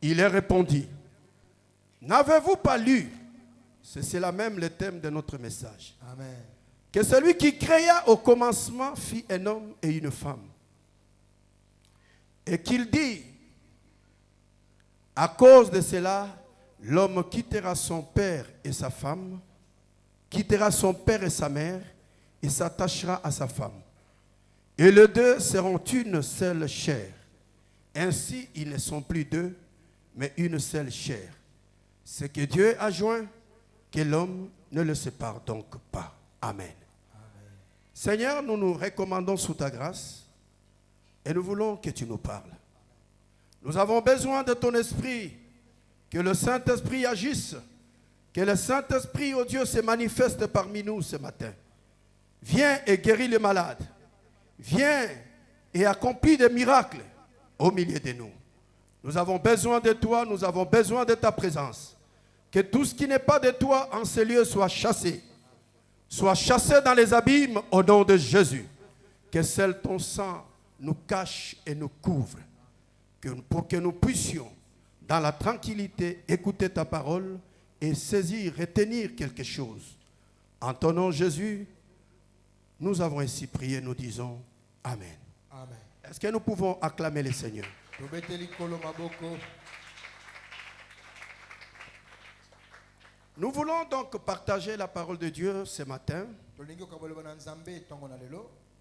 Il leur répondit, n'avez-vous pas lu, c'est là même le thème de notre message, Amen. que celui qui créa au commencement fit un homme et une femme. Et qu'il dit, à cause de cela, l'homme quittera son père et sa femme, quittera son père et sa mère, et s'attachera à sa femme. Et les deux seront une seule chair. Ainsi, ils ne sont plus deux, mais une seule chair. Ce que Dieu a joint, que l'homme ne le sépare donc pas. Amen. Amen. Seigneur, nous nous recommandons sous ta grâce et nous voulons que tu nous parles. Nous avons besoin de ton esprit, que le Saint-Esprit agisse, que le Saint-Esprit, oh Dieu, se manifeste parmi nous ce matin. Viens et guéris les malades. Viens et accomplis des miracles au milieu de nous. Nous avons besoin de toi, nous avons besoin de ta présence. Que tout ce qui n'est pas de toi en ces lieux soit chassé. Soit chassé dans les abîmes au nom de Jésus. Que seul ton sang nous cache et nous couvre. Pour que nous puissions, dans la tranquillité, écouter ta parole et saisir, retenir quelque chose. En ton nom, Jésus, nous avons ainsi prié, nous disons Amen. Amen. Est-ce que nous pouvons acclamer le Seigneur? Nous voulons donc partager la parole de Dieu ce matin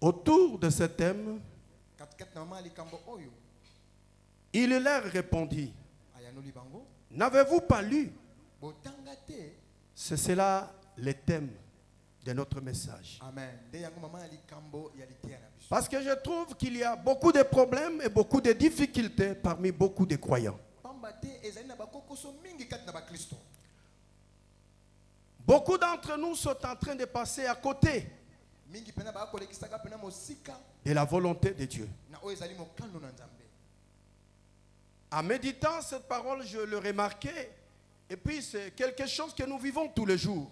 autour de ce thème. Il leur répondit, n'avez-vous pas lu? C'est cela le thème de notre message. Amen. Parce que je trouve qu'il y a beaucoup de problèmes et beaucoup de difficultés parmi beaucoup de croyants. Beaucoup d'entre nous sont en train de passer à côté de la volonté de Dieu. En méditant cette parole, je le remarquais. Et puis c'est quelque chose que nous vivons tous les jours.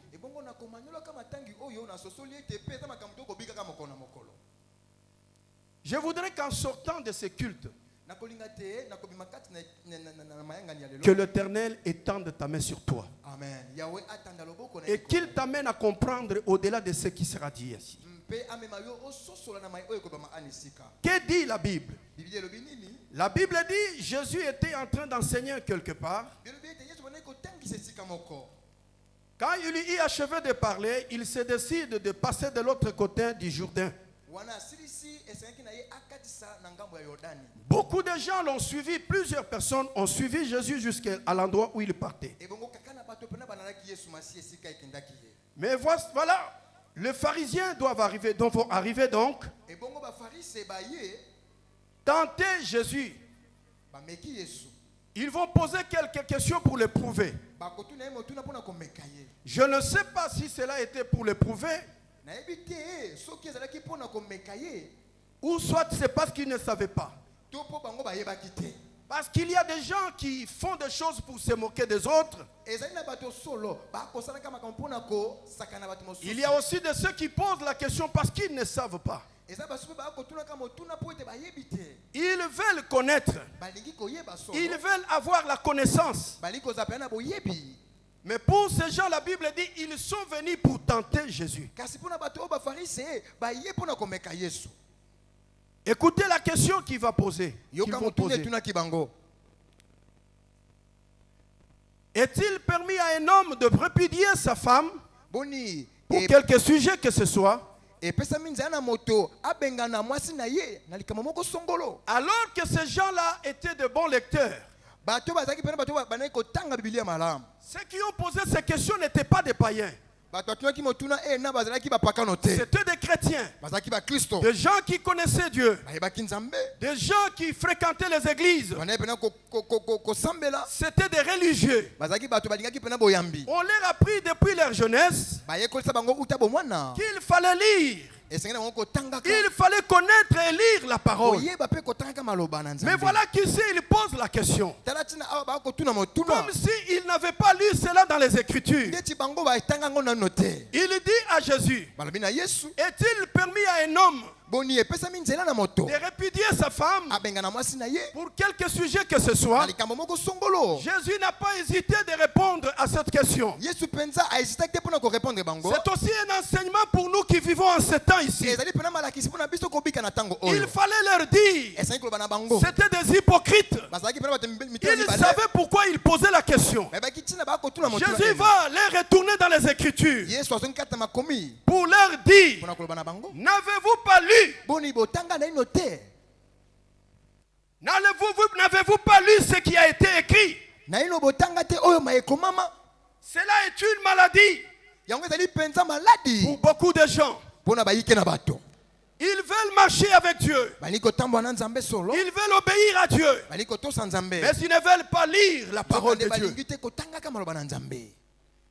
Je voudrais qu'en sortant de ce culte, que l'Éternel étende ta main sur toi. Amen. Et qu'il t'amène à comprendre au-delà de ce qui sera dit ici. Que dit la Bible? La Bible dit, Jésus était en train d'enseigner quelque part. Quand il eut achevé de parler, il se décide de passer de l'autre côté du Jourdain. Beaucoup de gens l'ont suivi, plusieurs personnes ont suivi Jésus jusqu'à l'endroit où il partait. Mais voilà, les pharisiens doivent arriver, vont arriver donc, tenter Jésus. Ils vont poser quelques questions pour le prouver. Je ne sais pas si cela était pour le prouver, ou soit c'est parce qu'ils ne savaient pas. Parce qu'il y a des gens qui font des choses pour se moquer des autres. Il y a aussi de ceux qui posent la question parce qu'ils ne savent pas. Ils veulent connaître. Ils veulent avoir la connaissance. Mais pour ces gens, la Bible dit, ils sont venus pour tenter Jésus. Écoutez la question qu'il va poser. Est-il permis à un homme de répudier sa femme pour quelque sujet que ce soit? Alors que ces gens-là étaient de bons lecteurs. Ceux qui ont posé ces questions n'étaient pas des païens. C'était des chrétiens, des gens qui connaissaient Dieu, des gens qui fréquentaient les églises. C'était des religieux. On leur a appris depuis leur jeunesse qu'il fallait lire. Il fallait connaître et lire la parole. Mais voilà qu'ici il pose la question. Comme s'il n'avait pas lu cela dans les Écritures. Il dit à Jésus, est-il permis à un homme de répudier sa femme pour quelque sujet que ce soit, Jésus n'a pas hésité de répondre à cette question. C'est aussi un enseignement pour nous qui vivons en ce temps ici. Il fallait leur dire, c'était des hypocrites. Ils savaient pourquoi ils posaient la question. Jésus va les retourner dans les Écritures pour leur dire, n'avez-vous pas lu? N'avez-vous pas lu ce qui a été écrit? Cela est une maladie pour beaucoup de gens. Ils veulent marcher avec Dieu. Ils veulent obéir à Dieu. Mais ils ne veulent pas lire la parole de Dieu.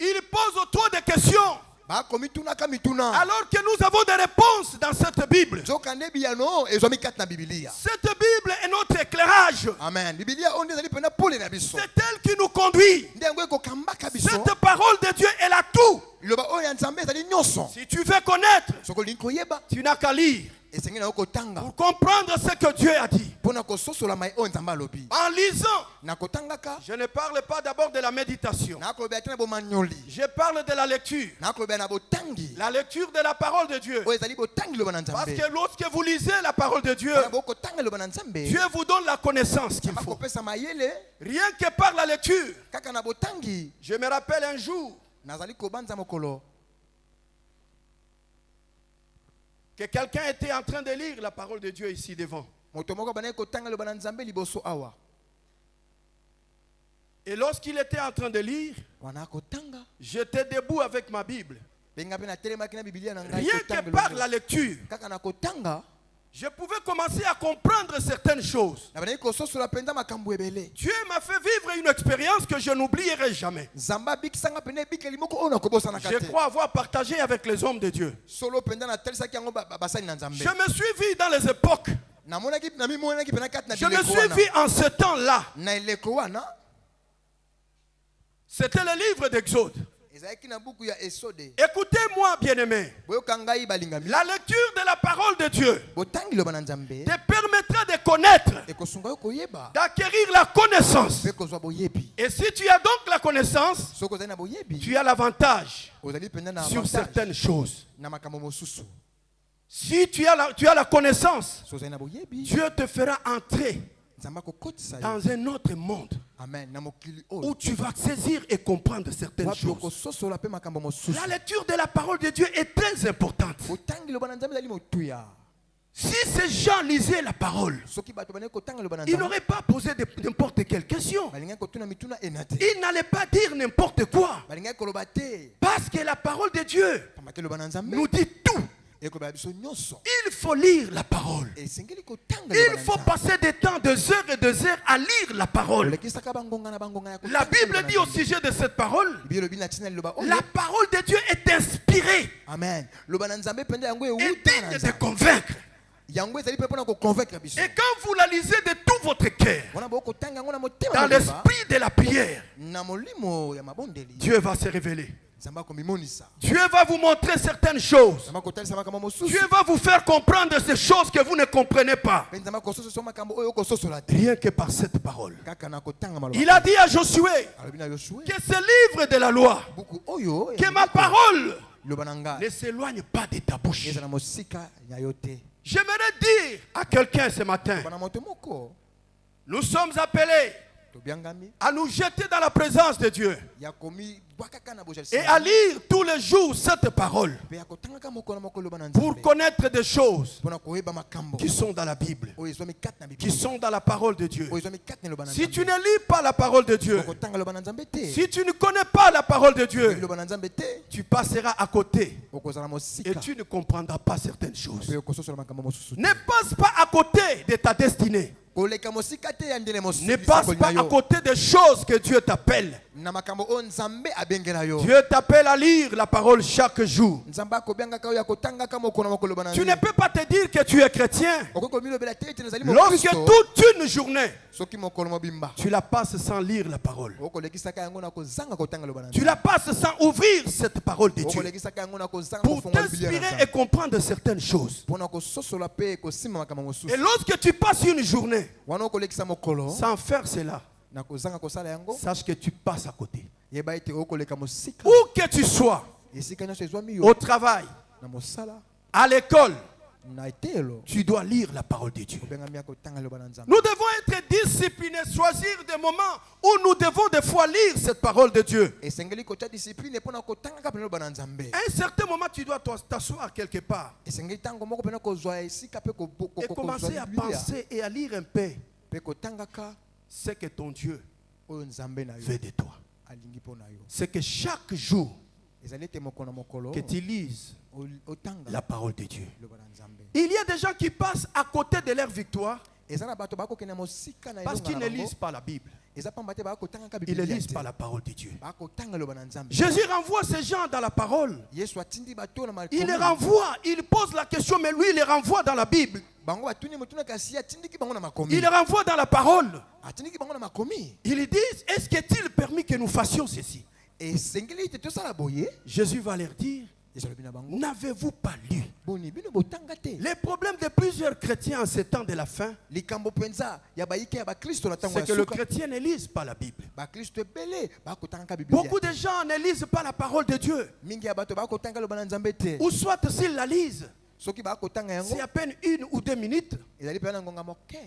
Ils posent trop de questions. Alors que nous avons des réponses dans cette Bible. Cette Bible est notre éclairage. C'est elle qui nous conduit. Cette parole de Dieu est la tout. Si tu veux connaître, tu n'as qu'à lire pour comprendre ce que Dieu a dit. En lisant, je ne parle pas d'abord de la méditation. Je parle de la lecture. La lecture de la parole de Dieu. Parce que lorsque vous lisez la parole de Dieu, Dieu vous donne la connaissance qu'il faut. Rien que par la lecture. Je me rappelle un jour que quelqu'un était en train de lire la parole de Dieu ici devant. Et lorsqu'il était en train de lire, j'étais debout avec ma Bible. Rien que par la lecture, je pouvais commencer à comprendre certaines choses. Dieu m'a fait vivre une expérience que je n'oublierai jamais. Je crois avoir partagé avec les hommes de Dieu. Je me suis vu dans les époques. Je me suis vu en ce temps-là. C'était le livre d'Exode. Écoutez-moi, bien-aimés. La lecture de la parole de Dieu te permettra de connaître, d'acquérir la connaissance. Et si tu as donc la connaissance, tu as l'avantage sur certaines choses. Si tu as la connaissance, Dieu te fera entrer dans un autre monde où tu vas saisir et comprendre certaines choses. La lecture de la parole de Dieu est très importante. Si ces gens lisaient la parole, ils n'auraient pas posé n'importe quelle question. Ils n'allaient pas dire n'importe quoi. Parce que la parole de Dieu nous dit tout. Il faut lire la parole. Il faut passer des temps, des heures et des heures à lire la parole. La Bible dit au sujet de cette parole, la parole de Dieu est inspirée et digne de convaincre. Et quand vous la lisez de tout votre cœur, dans l'esprit de la prière, Dieu va se révéler. Dieu va vous montrer certaines choses. Dieu va vous faire comprendre ces choses que vous ne comprenez pas. Rien que par cette parole. Il a dit à Josué que ce livre de la loi, que ma parole ne s'éloigne pas de ta bouche. J'aimerais dire à quelqu'un ce matin, nous sommes appelés à nous jeter dans la présence de Dieu et à lire tous les jours cette parole pour connaître des choses qui sont dans la Bible, qui sont dans la parole de Dieu. Si tu ne lis pas la parole de Dieu, si tu ne connais pas la parole de Dieu, tu passeras à côté et tu ne comprendras pas certaines choses. Ne passe pas à côté de ta destinée. Ne passe pas à côté des choses que Dieu t'appelle. Dieu t'appelle à lire la parole chaque jour. Tu ne peux pas te dire que tu es chrétien lorsque toute une journée tu la passes sans lire la parole. Tu la passes sans ouvrir cette parole de Dieu pour t'inspirer et comprendre certaines choses. Et lorsque tu passes une journée sans faire cela, sache que tu passes à côté. Où que tu sois, au travail, à l'école, tu dois lire la parole de Dieu. Nous devons être disciplinés, choisir des moments où nous devons des fois lire cette parole de Dieu. À un certain moment, tu dois t'asseoir quelque part et commencer à penser et à lire un peu ce que ton Dieu veut de toi. C'est que chaque jour que tu lises la parole de Dieu. Il y a des gens qui passent à côté de leur victoire parce qu'ils ne lisent pas la Bible. Ils ne lisent pas la parole de Dieu. Jésus renvoie ces gens dans la parole. Il les renvoie, il pose la question, mais lui il les renvoie dans la Bible. Il les renvoie dans la parole. Ils disent, est-ce qu'il est permis que nous fassions ceci? Jésus va leur dire, n'avez-vous pas lu? Les problèmes de plusieurs chrétiens en ces temps de la fin, c'est que le chrétien ne lise pas la Bible. Beaucoup de gens ne lisent pas la parole de Dieu. Ou soit s'ils la lisent, c'est à peine 1 ou 2 minutes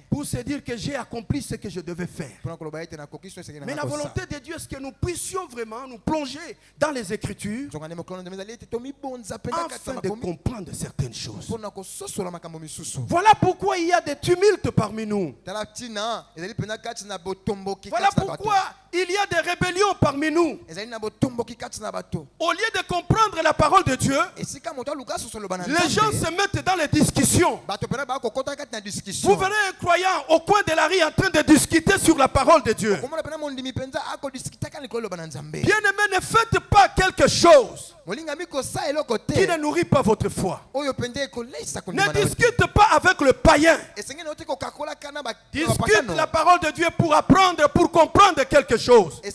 pour se dire que j'ai accompli ce que je devais faire. Mais la volonté de Dieu, est-ce que nous puissions vraiment nous plonger dans les Écritures afin de comprendre certaines choses. Voilà pourquoi il y a des tumultes parmi nous. Voilà pourquoi il y a des rébellions parmi nous. Au lieu de comprendre la parole de Dieu, les gens se mettent dans les discussions. Vous verrez un croyant au coin de la rue en train de discuter sur la parole de Dieu. Bien-aimés, ne faites pas quelque chose qui ne nourrit pas votre foi. Ne discute pas avec le païen. Discute la parole de Dieu pour apprendre, pour comprendre quelque chose. Mais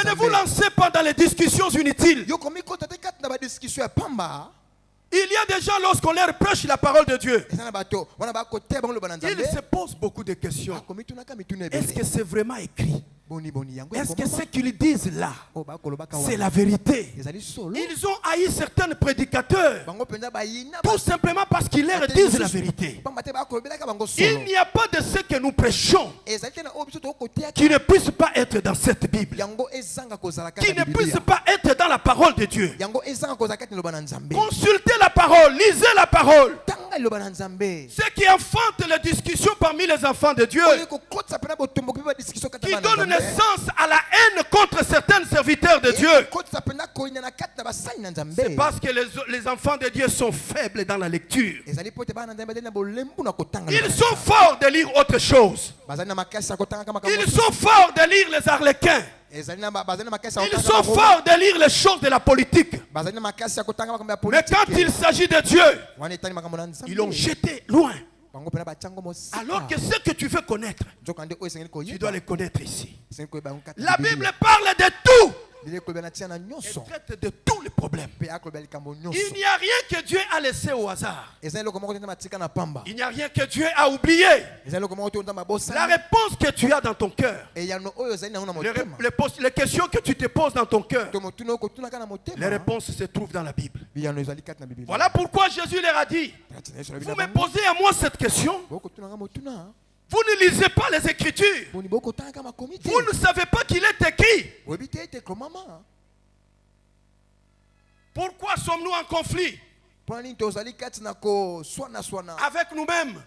ne vous lancez pas dans les discussions inutiles. Il y a des gens, lorsqu'on leur prêche la parole de Dieu, ils se posent beaucoup de questions. Est-ce que c'est vraiment écrit? Est-ce que ce qu'ils disent là, c'est la vérité? Ils ont haï certains prédicateurs tout simplement parce qu'ils leur disent la vérité. Il n'y a pas de ce que nous prêchons qui ne puisse pas être dans cette Bible, qui ne puisse pas être dans la parole de Dieu. Consultez la parole, lisez la parole. Ce qui enfante les discussions parmi les enfants de Dieu, qui donne naissance à la haine contre certains serviteurs de Dieu, c'est parce que les enfants de Dieu sont faibles dans la lecture. Ils sont forts de lire autre chose. Ils sont forts de lire les Harlequins. Ils sont forts de lire les choses de la politique. Mais quand il s'agit de Dieu, ils l'ont jeté loin. Alors que ce que tu veux connaître, tu dois le connaître ici. La Bible parle de tout et traite de tous les problèmes. Il n'y a rien que Dieu a laissé au hasard. Il n'y a rien que Dieu a oublié. La réponse que tu as dans ton cœur, les questions que tu te poses dans ton cœur, les réponses se trouvent dans la Bible. Voilà pourquoi Jésus leur a dit, vous me posez à moi cette question, vous ne lisez pas les Écritures. Vous ne savez pas qu'il est écrit. Pourquoi sommes-nous en conflit avec nous-mêmes,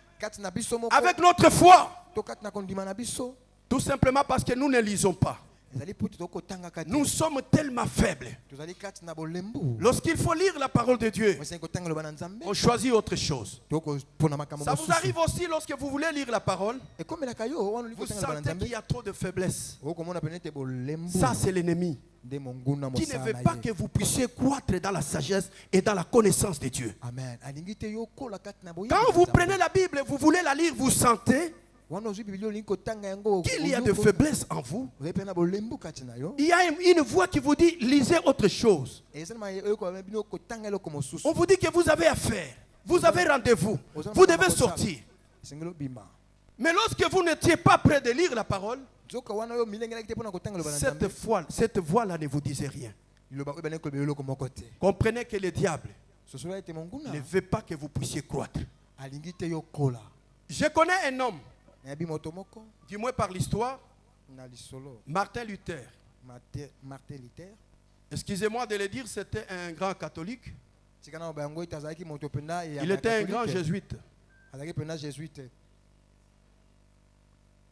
avec notre foi? Tout simplement parce que nous ne lisons pas. Nous sommes tellement faibles. Lorsqu'il faut lire la parole de Dieu, on choisit autre chose. Ça vous arrive aussi lorsque vous voulez lire la parole, vous sentez qu'il y a trop de faiblesse. Ça, c'est l'ennemi qui ne veut pas que vous puissiez croître dans la sagesse et dans la connaissance de Dieu. Quand vous prenez la Bible et vous voulez la lire, vous sentez qu'il y a de faiblesse en vous. Il y a une voix qui vous dit lisez autre chose. On vous dit que vous avez affaire, vous avez rendez-vous, vous devez sortir. Mais lorsque vous n'étiez pas prêt de lire la parole, cette voix-là ne vous disait rien. Comprenez que le diable ne veut pas que vous puissiez croître. Je connais un homme, du moins par l'histoire, Martin Luther. Excusez-moi de le dire, c'était un grand catholique. Il était un grand jésuite.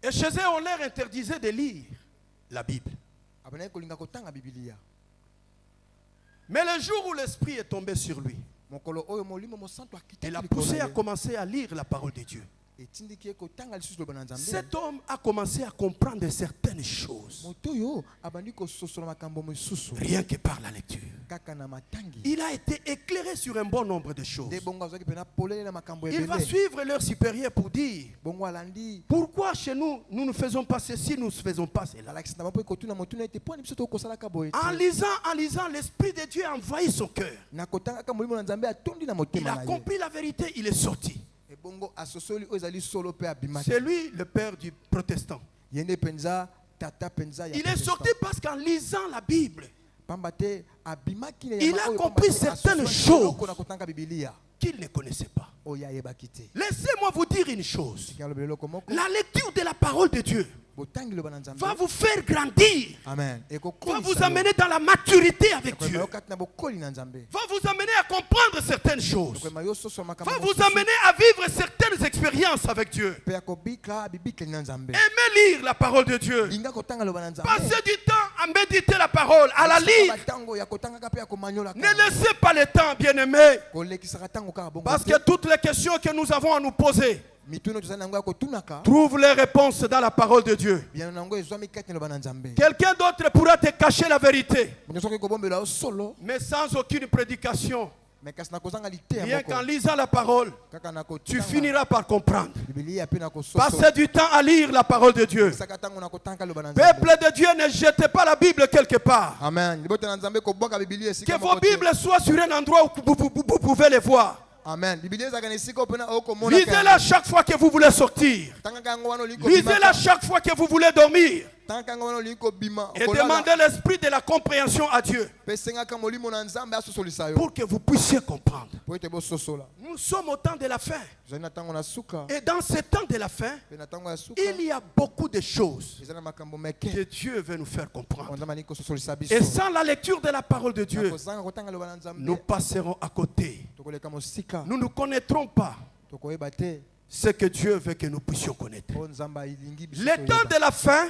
Et chez eux, on leur interdisait de lire la Bible. Mais le jour où l'Esprit est tombé sur lui, il a poussé à commencer à lire la parole de Dieu. Cet homme a commencé à comprendre certaines choses. Rien que par la lecture. Il a été éclairé sur un bon nombre de choses. Il va suivre leur supérieur pour dire pourquoi chez nous, nous ne faisons pas ceci, nous ne faisons pas cela. En lisant, l'Esprit de Dieu a envahi son cœur. Il a compris la vérité, il est sorti. C'est lui le père du protestant. Il est sorti parce qu'en lisant la Bible, il a compris certaines choses qu'il ne connaissait pas. Laissez-moi vous dire une chose. La lecture de la parole de Dieu va vous faire grandir. Amen. Va vous amener dans la maturité avec Dieu. Va vous amener à comprendre certaines choses. Va vous amener à vivre certaines expériences avec Dieu. Aimez lire la parole de Dieu. Passez du temps à méditer la parole, à la lire. Ne laissez pas le temps, bien-aimés. Parce que toutes les questions que nous avons à nous poser, trouve les réponses dans la parole de Dieu. Quelqu'un d'autre pourra te cacher la vérité, mais sans aucune prédication. Rien qu'en lisant la parole, tu finiras par comprendre. Passez du temps à lire la parole de Dieu. Peuple de Dieu, ne jetez pas la Bible quelque part. Que vos Bibles soient sur un endroit où vous pouvez les voir. Amen. Lisez-la chaque fois que vous voulez sortir. Lisez-la chaque fois que vous voulez dormir. Et demandez l'esprit de la compréhension à Dieu pour que vous puissiez comprendre. Nous sommes au temps de la fin. Et dans ce temps de la fin, il y a beaucoup de choses que Dieu veut nous faire comprendre. Et sans la lecture de la parole de Dieu, nous passerons à côté. Nous ne connaîtrons pas ce que Dieu veut que nous puissions connaître. Le temps de la fin,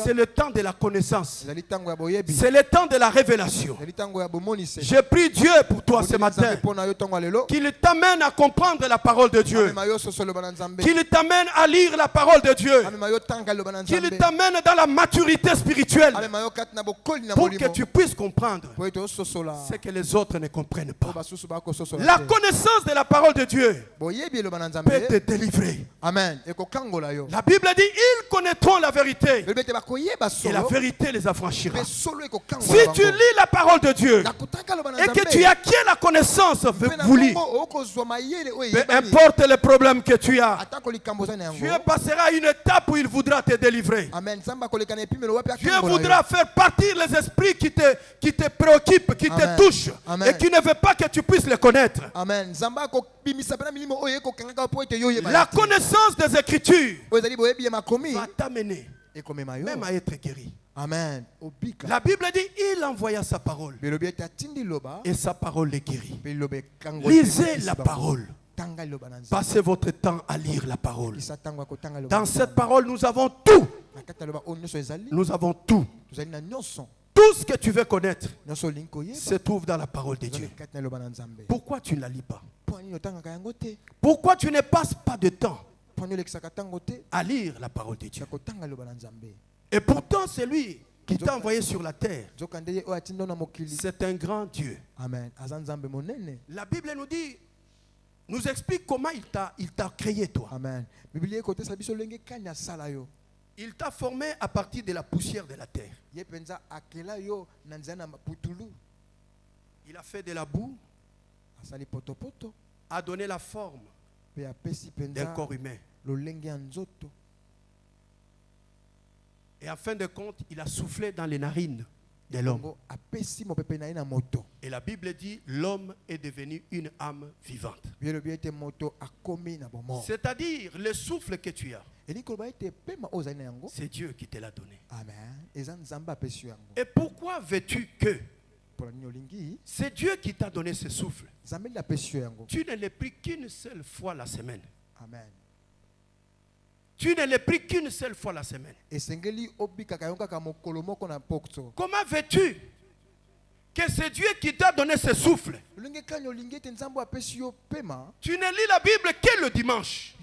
c'est le temps de la connaissance. C'est le temps de la révélation. Je prie Dieu pour toi ce matin, qu'il t'amène à comprendre la parole de Dieu, qu'il t'amène à lire la parole de Dieu, qu'il t'amène dans la maturité spirituelle pour que tu puisses comprendre ce que les autres ne comprennent pas. La connaissance de la parole de Dieu peut te délivrer. Amen. La Bible dit, ils connaîtront la vérité et la vérité les affranchira. Si tu lis la parole de Dieu et que tu acquiers la connaissance voulue, peu importe les problèmes que tu as, Dieu passera à une étape où il voudra te délivrer. Dieu voudra faire partir les esprits qui te préoccupent, qui te touchent et qui ne veulent pas que tu puisses les connaître. La connaissance des Écritures va t'amener même à être guéri. Amen. La Bible dit, il envoya sa parole et sa parole les guérit. Lisez la parole. Passez votre temps à lire la parole. Dans cette parole, nous avons tout Nous avons tout. Tout ce que tu veux connaître se trouve dans la parole de Dieu. Pourquoi tu ne la lis pas? Pourquoi tu ne passes pas de temps à lire la parole de Dieu? Et pourtant, c'est lui qui t'a envoyé sur la terre. C'est un grand Dieu. La Bible nous explique comment il t'a créé, toi. Il t'a formé à partir de la poussière de la terre. Il a fait de la boue, a donné la forme d'un corps humain. Et en fin de compte, il a soufflé dans les narines de l'homme. Et la Bible dit, l'homme est devenu une âme vivante. C'est-à-dire, le souffle que tu as, c'est Dieu qui te l'a donné. Et pourquoi veux-tu que c'est Dieu qui t'a donné ce souffle? Tu ne l'as pris qu'une seule fois la semaine. Tu ne l'as pris qu'une seule fois la semaine. Comment veux-tu que c'est Dieu qui t'a donné ce souffle? Tu ne lis la Bible que le dimanche.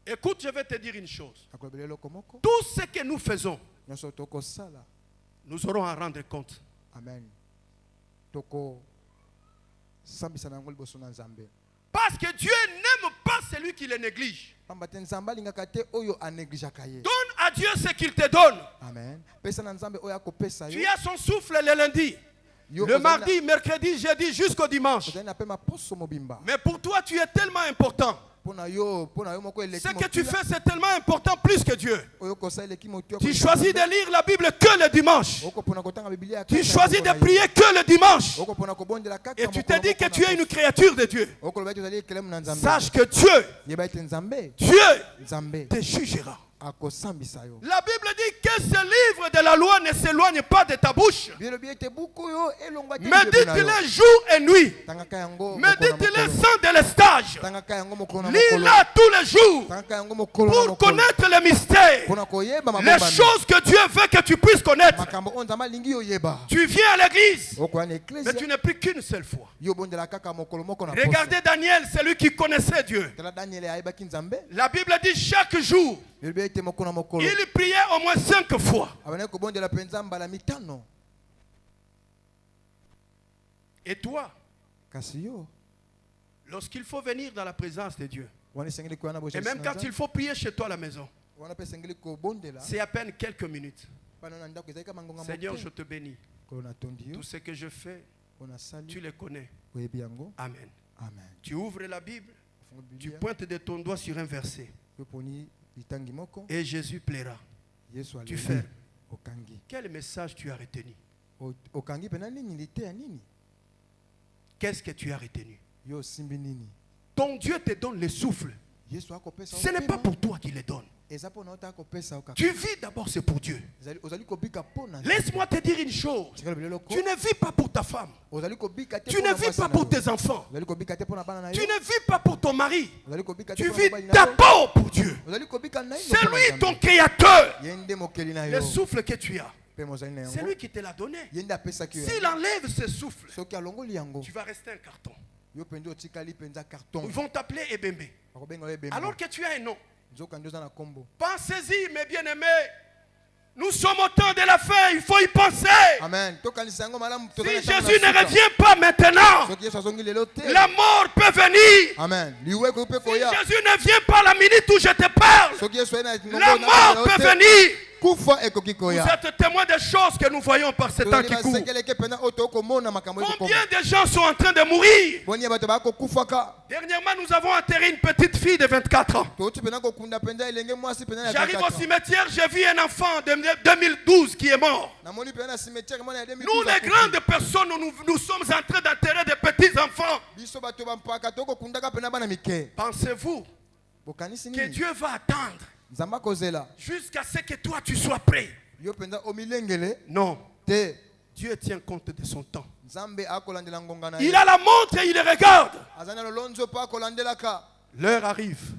Écoute, je vais te dire une chose. Tout ce que nous faisons, nous aurons à rendre compte. Amen. Parce que Dieu n'aime pas celui qui le néglige. Donne à Dieu ce qu'il te donne. Amen. Tu as son souffle le lundi, le mardi, mercredi, jeudi, jusqu'au dimanche. Mais pour toi, tu es tellement important. Ce que tu fais, c'est tellement important plus que Dieu. Tu choisis de lire la Bible que le dimanche. Tu choisis de prier que le dimanche. Et tu te dis que tu es une créature de Dieu. Sache que Dieu te jugera. La Bible dit que ce livre de la loi ne s'éloigne pas de ta bouche. Médite-le jour et nuit. Médite-le sans délestage. Lis-la tous les jours pour connaître les mystères, les choses que Dieu veut que tu puisses connaître. Tu viens à l'église, mais tu n'es plus qu'une seule fois. Regardez Daniel, celui qui connaissait Dieu. La Bible dit chaque jour, il priait au moins 5 fois. Et toi, lorsqu'il faut venir dans la présence de Dieu, et même quand il faut prier chez toi à la maison, c'est à peine quelques minutes. Seigneur, je te bénis. Tout ce que je fais, tu le connais. Amen. Tu ouvres la Bible, tu pointes de ton doigt sur un verset. Et Jésus plaira. Tu fais. Quel message tu as retenu? Qu'est-ce que tu as retenu? Ton Dieu te donne le souffle. Ce n'est pas pour toi qu'il le donne. Tu vis d'abord, c'est pour Dieu. Laisse-moi te dire une chose. Tu ne vis pas pour ta femme. Tu ne vis pas pour tes enfants. Tu ne vis pas pour ton mari. Tu vis d'abord pour Dieu. C'est lui ton créateur. Le souffle que tu as, c'est lui qui te l'a donné. S'il enlève ce souffle, tu vas rester un carton. Ils vont t'appeler Ebembe. Alors que tu as un nom. Pensez-y, mes bien-aimés. Nous sommes au temps de la fin, il faut y penser. Amen. Si Jésus ne revient pas maintenant, la mort peut venir. Amen. Si Jésus ne vient pas la minute où je te parle, la mort peut venir. Vous êtes témoin des choses que nous voyons par ce temps qui court. Combien de gens sont en train de mourir? Dernièrement, nous avons enterré une petite fille de 24 ans. J'arrive au cimetière, j'ai vu un enfant de 2012 qui est mort. Nous, les grandes personnes, nous sommes en train d'enterrer des petits enfants. Pensez-vous que Dieu va attendre jusqu'à ce que toi tu sois prêt? Non. Dieu tient compte de son temps. Il a la montre et il regarde. L'heure arrive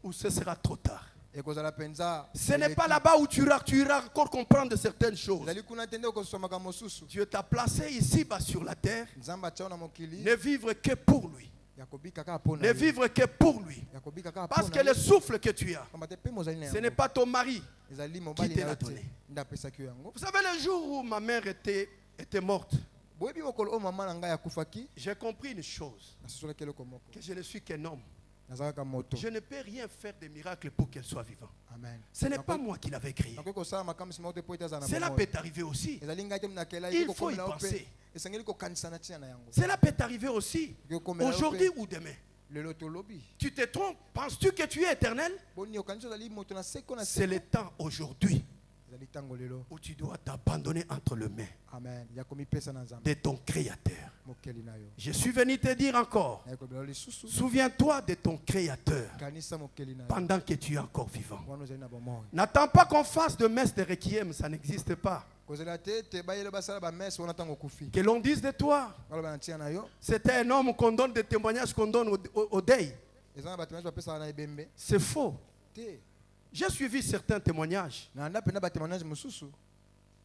ou ce sera trop tard. Ce n'est pas pas là-bas où tu iras encore comprendre certaines choses. Dieu t'a placé ici-bas sur la terre. Ne vivre que pour lui. Ne vivre que pour lui. Parce que le souffle que tu as, ce n'est pas ton mari qui te l'a donné. Vous savez, le jour où ma mère était morte, j'ai compris une chose, que je ne suis qu'un homme. Je ne peux rien faire de miracle pour qu'elle soit vivante. Ce n'est pas moi qui l'avais créé. Cela peut arriver aussi. Il faut y penser. Cela peut arriver aussi, aujourd'hui ou demain. Tu te trompes, penses-tu que tu es éternel? C'est le temps aujourd'hui où tu dois t'abandonner entre les mains de ton Créateur. Je suis venu te dire encore, souviens-toi de ton Créateur pendant que tu es encore vivant. N'attends pas qu'on fasse de messe de requiem, ça n'existe pas. Que l'on dise de toi, c'était un homme qu'on donne des témoignages qu'on donne au deuil. C'est faux. J'ai suivi certains témoignages.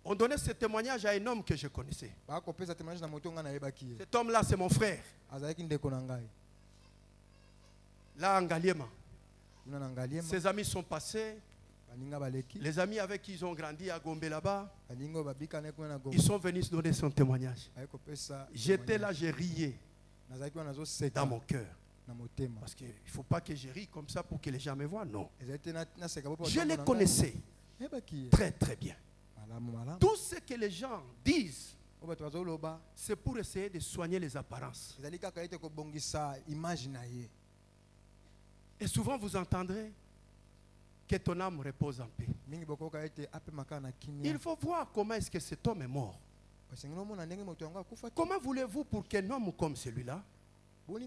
On donnait ce témoignage à un homme que je connaissais. Cet homme-là, c'est mon frère. Là, en Ngaliema. Ses amis sont passés. Les amis avec qui ils ont grandi à Gombe là-bas, ils sont venus se donner son témoignage. J'étais là, j'ai rié dans mon cœur. Parce qu'il ne faut pas que je rie comme ça pour que les gens me voient. Non. Je les connaissais très très bien. Tout ce que les gens disent, c'est pour essayer de soigner les apparences. Et souvent vous entendrez que ton âme repose en paix. Il faut voir comment est-ce que cet homme est mort. Comment voulez-vous pour qu'un homme comme celui-là, vous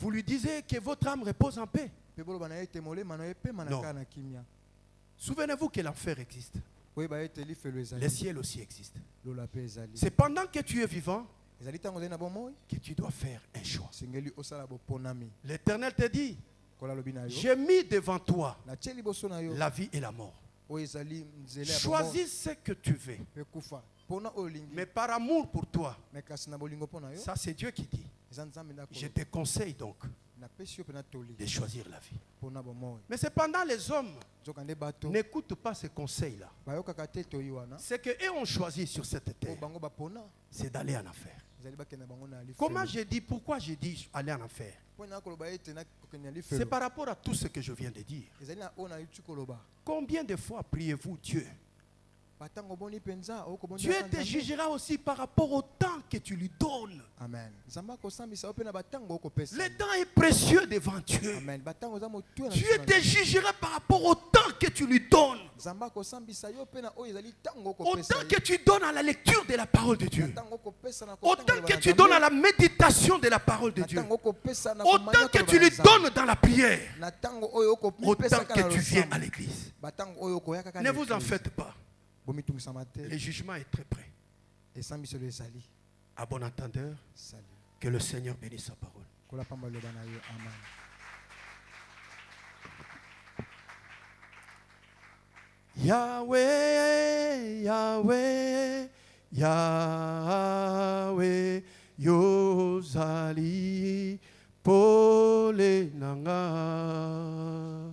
lui disiez que votre âme repose en paix? Non. Souvenez-vous que l'enfer existe. Le ciel aussi existe. C'est pendant que tu es vivant que tu dois faire un choix. L'Éternel te dit, j'ai mis devant toi la vie et la mort. Choisis ce que tu veux. Mais par amour pour toi, ça c'est Dieu qui dit. Je te conseille donc de choisir la vie. Mais cependant les hommes n'écoutent pas ces conseils-là. Ce qu'eux ont choisi sur cette terre, c'est d'aller en enfer. Comment j'ai dit, pourquoi j'ai dit aller en enfer? C'est par rapport à tout ce que je viens de dire. Combien de fois priez-vous Dieu? Dieu te jugera aussi par rapport au temps que tu lui donnes. Amen. Le temps est précieux devant Dieu. Amen. Dieu te jugera par rapport au temps que tu lui donnes. Au temps que tu donnes à la lecture de la parole de Dieu. Au temps que tu donnes à la méditation de la parole de Dieu. Au temps que tu lui donnes dans la prière. Au temps que tu viens à l'église. Ne vous en faites pas. Le jugement est très près. À bon entendeur, que le Seigneur bénisse sa parole. Yahweh, Yahweh, Yahweh, Yozali, Pole Nanga.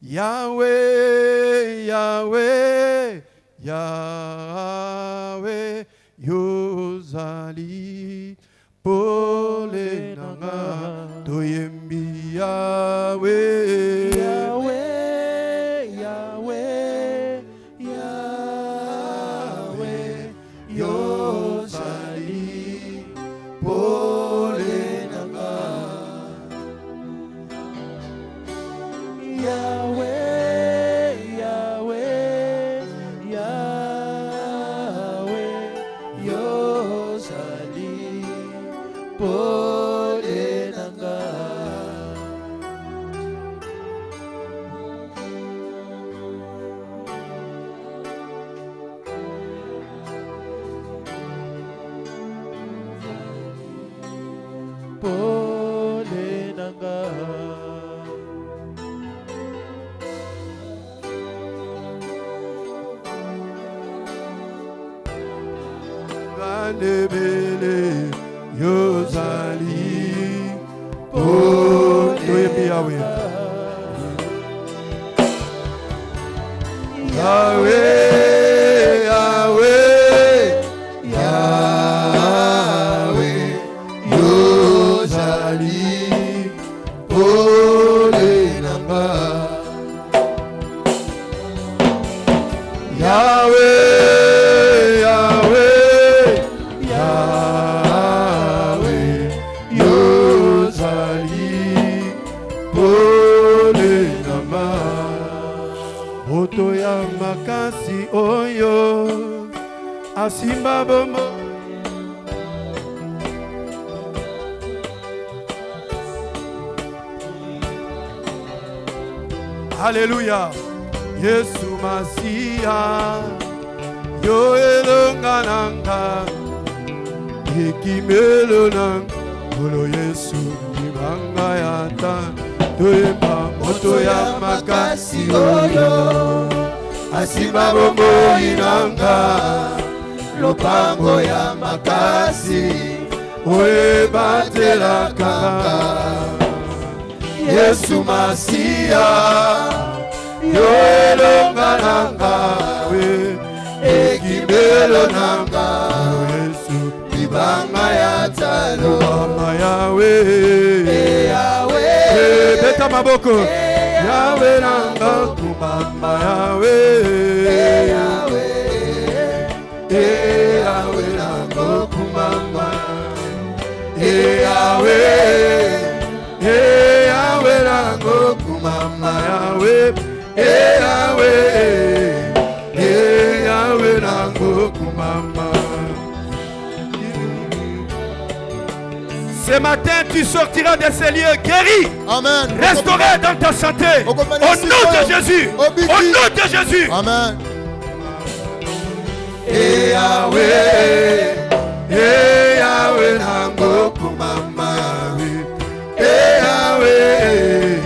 Yahweh, Yahweh, Yahweh, Yozali, Pole Nanga, Toyembi Yahweh, Yahweh, Yahweh, Yahweh, Yozali, Pole Nanga. Yahweh, Yahweh, Yahweh, Yozali, Pole Nanga. nebele yozali poto Yahweh Yahweh Yahweh yozali pole nanga Yahweh makasi oyo asimba bomo Alléluia Yesu Masia yo elonga nanga ikimelo nanga Olo Yesu ibanga yata toyemba moto ya makasi oyo Asimba bombo inanga Lopango ya makasi Oe batela kanga Yesu Masia Yo elonga nanga Ekibelo nanga Yesu Ibanga ya talo Mama Yahweh Yahweh Beta maboko Yahweh nanga kumama Yahweh Yahweh nanga kumama Yahweh nanga kumama Yahweh Yahweh nanga kumama. Ce matin, tu sortiras de ces lieux guéri, amen, restauré dans ta santé. Au nom de Jésus. Au nom de Jésus. Amen. Yahweh, Yahweh, nango kumama. Yahweh,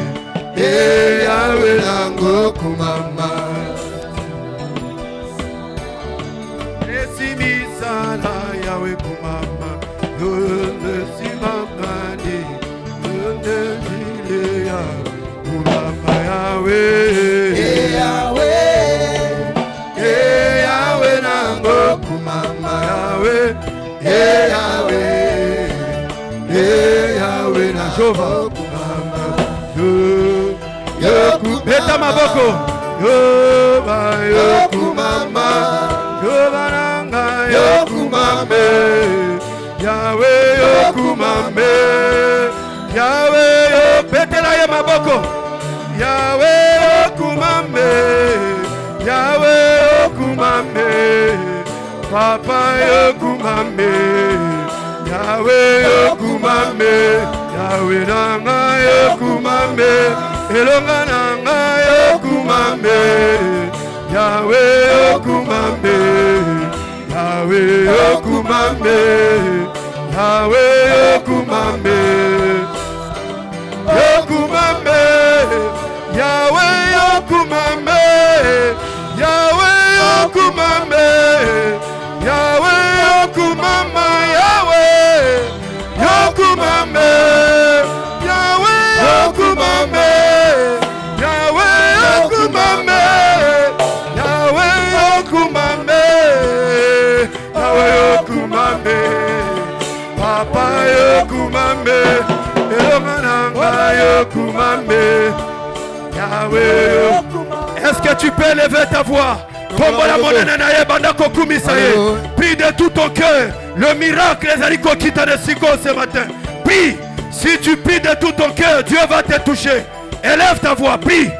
Yahweh, nango kumama. Esimisala Yahweh kumama. Yahweh nango kumama Yahweh na Jova kumama Beta maboko yo kumama nanga yo kumame Yahweh yo kumame Yahweh yo betela ye maboko Yahweh yo kumame Yahweh yo kumame Papa yo kumame Yahweh yo kumame Yahweh nanga yo kumame Elonga nanga yo kumame Yahweh yo kumame Yahweh yo kumame Yahweh yo kumame Yahweh yo kumame Yahweh yo kumame Yahweh yo kumama Yahweh yo kumame Yahweh yo kumame Yahweh yo kumame Yahweh yo kumame Yahweh yo kumame Papa yo kumame Elonga yo kumame Yahweh. Est-ce que tu peux lever ta voix? Prie de tout ton cœur. Le miracle ce matin. Prie. Si tu pries de tout ton cœur, Dieu va te toucher. Élève ta voix, prie.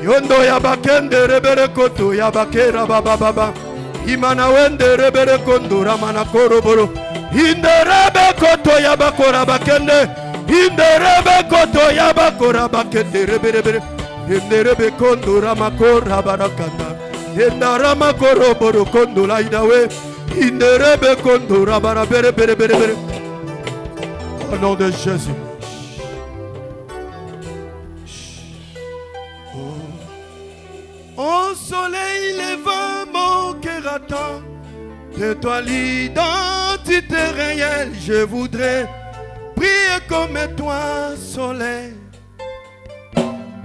Yondo yabakende rebere koto yabakera baba imana wende rebere kondo ramana koroboro inderebe koto yabakora bakende inderebe koto yabakora bakende rebere inderebe kondo ramakora barakata indarama koroboro kondo laidawe inderebe kondo rabara bere. Au nom de Jésus. attend de toi l'identité réelle. Je voudrais briller comme toi, soleil.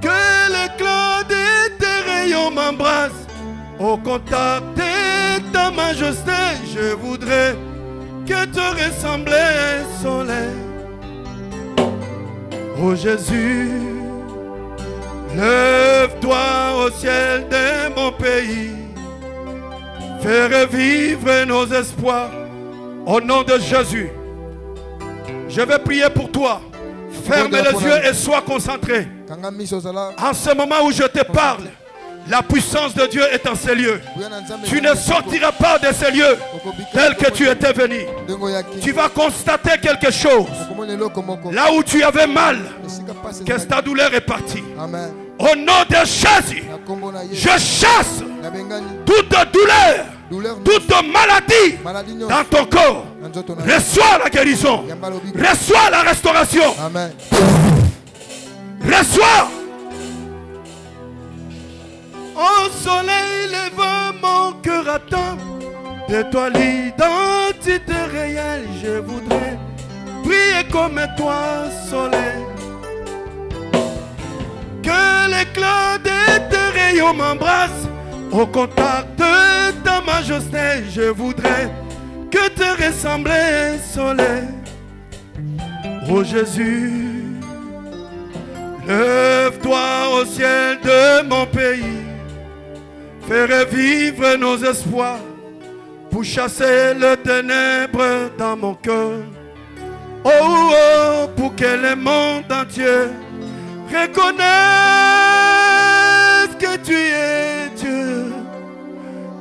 Que l'éclat de tes rayons m'embrasse. Au contact de ta majesté, je voudrais que te ressembler, soleil. Oh Jésus, lève-toi au ciel de mon pays. Fais revivre nos espoirs. Au nom de Jésus, je vais prier pour toi. Ferme les yeux et sois concentré. En ce moment où je te parle, la puissance de Dieu est en ces lieux. Tu ne sortiras pas de ces lieux tel que tu étais venu. Tu vas constater quelque chose. Là où tu avais mal, que ta douleur est partie. Au nom de Jésus, je chasse toute douleur, toute maladie dans ton corps. Reçois la guérison. Reçois la restauration. Reçois. Au soleil lève mon cœur attend de toi l'identité réelle. Je voudrais briller comme toi, soleil. Que l'éclat de tes rayons m'embrasse. Au contact de ta majesté, je voudrais que te ressembler, soleil. Oh Jésus, lève-toi au ciel de mon pays. Fais revivre nos espoirs pour chasser le ténèbre dans mon cœur. Oh, oh, pour que le monde entier reconnaisse que tu es Dieu,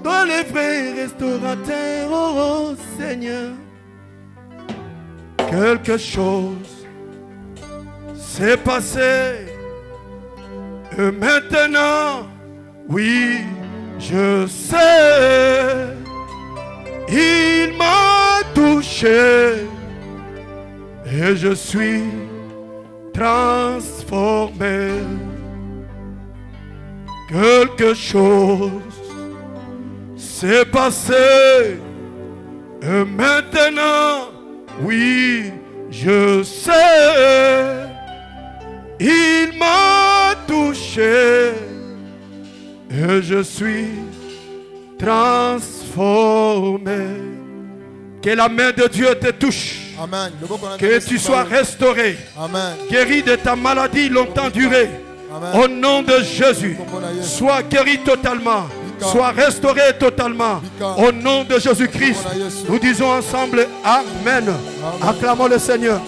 toi le vrai restaurateur, oh, oh Seigneur. Quelque chose s'est passé et maintenant, oui, je sais, il m'a touché et je suis transformé. Quelque chose s'est passé et maintenant, oui, je sais, il m'a touché et je suis transformé. Que la main de Dieu te touche. Amen. Que tu sois restauré. Amen. Guéri de ta maladie longtemps durée. Amen. Au nom de Jésus. Sois guéri totalement. Sois restauré totalement. Au nom de Jésus-Christ. Nous disons ensemble Amen. Acclamons le Seigneur.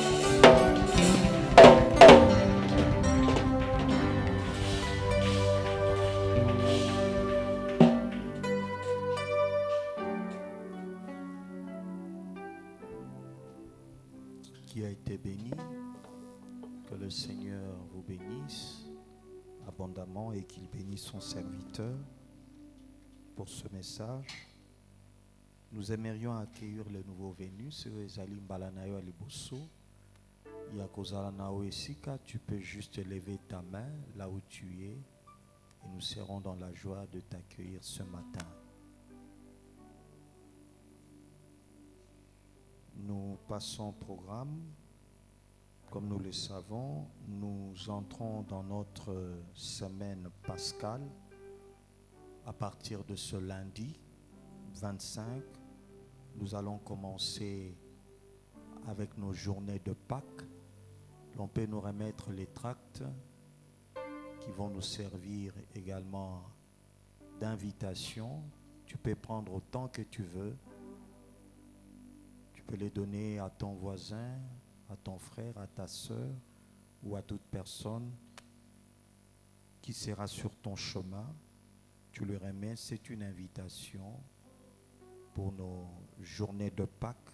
Qui a été béni, que le Seigneur vous bénisse abondamment et qu'il bénisse son serviteur pour ce message. Nous aimerions accueillir les nouveaux venus. Tu peux juste lever ta main là où tu es et nous serons dans la joie de t'accueillir ce matin. Nous passons au programme. Comme nous le savons, nous entrons dans notre semaine pascale à partir de ce lundi 25. Nous allons commencer avec nos journées de Pâques. On peut nous remettre les tracts qui vont nous servir également d'invitation. Tu peux prendre autant que tu veux. Tu peux les donner à ton voisin, à ton frère, à ta soeur ou à toute personne qui sera sur ton chemin. Tu le remets, c'est une invitation pour nos journées de Pâques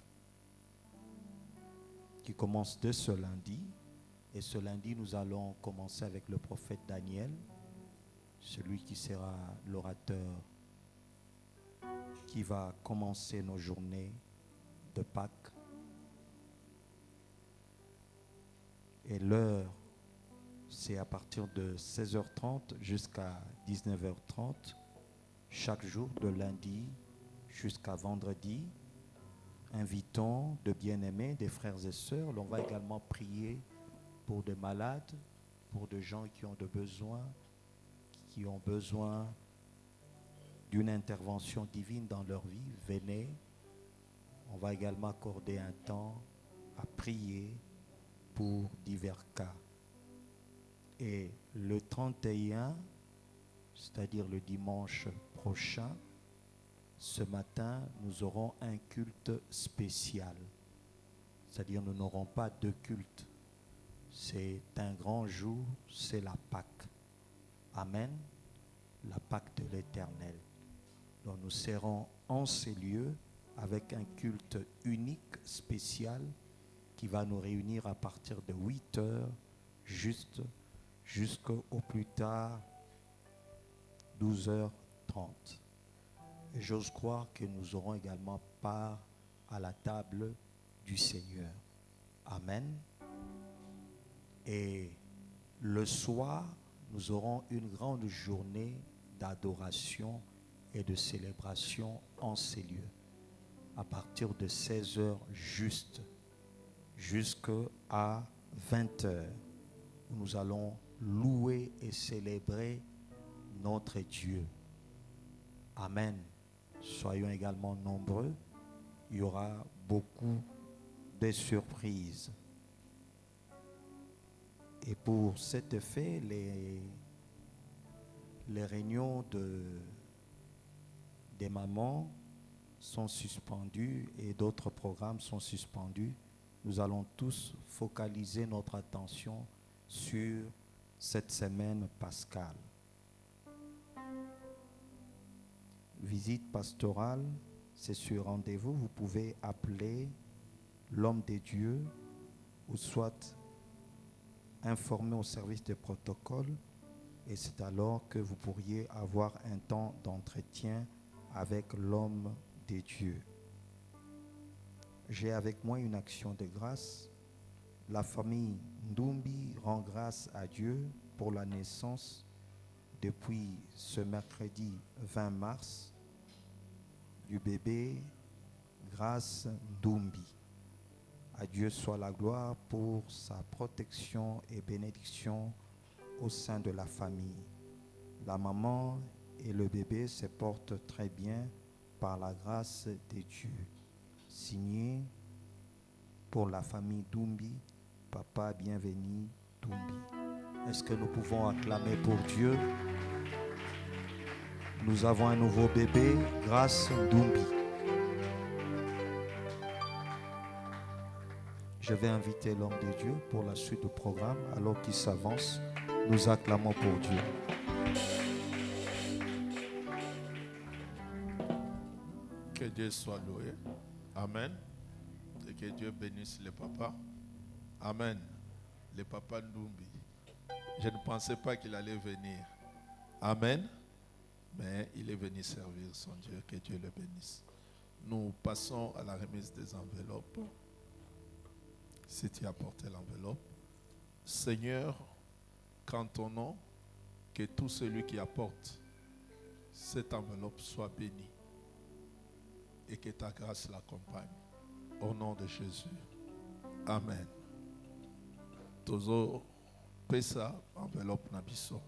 qui commencent dès ce lundi. Et ce lundi, nous allons commencer avec le prophète Daniel, celui qui sera l'orateur qui va commencer nos journées de Pâques. Et l'heure, c'est à partir de 16h30 jusqu'à 19h30, chaque jour de lundi jusqu'à vendredi. Invitons de bien-aimés, des frères et sœurs. On va également prier pour des malades, pour des gens qui ont besoin d'une intervention divine dans leur vie. Venez. On va également accorder un temps à prier pour divers cas. Et le 31, c'est-à-dire le dimanche prochain, ce matin, nous aurons un culte spécial. C'est-à-dire nous n'aurons pas de culte. C'est un grand jour, c'est la Pâque. Amen. La Pâque de l'Éternel. Donc nous serons en ces lieux avec un culte unique, spécial, qui va nous réunir à partir de 8 heures jusqu'au plus tard 12h30. Et j'ose croire que nous aurons également part à la table du Seigneur. Amen. Et le soir, nous aurons une grande journée d'adoration et de célébration en ces lieux. À partir de 16h jusqu'à 20h, nous allons louer et célébrer notre Dieu. Amen. Soyons également nombreux. Il y aura beaucoup de surprises. Et pour cet effet, les réunions des mamans sont suspendues et d'autres programmes sont suspendus. Nous allons tous focaliser notre attention sur cette semaine pascale. Visite pastorale, c'est sur rendez-vous. Vous pouvez appeler l'homme de Dieu ou soit informer au service de protocole et c'est alors que vous pourriez avoir un temps d'entretien avec l'homme de Dieu. J'ai avec moi une action de grâce. La famille Ndumbi rend grâce à Dieu pour la naissance depuis ce mercredi 20 mars du bébé Grâce Ndumbi. À Dieu soit la gloire pour sa protection et bénédiction au sein de la famille. La maman et le bébé se portent très bien par la grâce de Dieu. Signé pour la famille Ndumbi, Papa Bienvenu Ndumbi. Est-ce que nous pouvons acclamer pour Dieu? Nous avons un nouveau bébé, Grâce Ndumbi. Je vais inviter l'homme de Dieu pour la suite du programme. Alors qu'il s'avance, nous acclamons pour Dieu. Que Dieu soit loué. Amen. Et que Dieu bénisse les papas. Amen. Les papas Ndumbi. Je ne pensais pas qu'il allait venir. Amen. Mais il est venu servir son Dieu. Que Dieu le bénisse. Nous passons à la remise des enveloppes. Si tu as apporté l'enveloppe. Seigneur, qu'en ton nom, que tout celui qui apporte cette enveloppe soit béni. Et que ta grâce l'accompagne. Au nom de Jésus. Amen. Tozo pesa enveloppe na biso.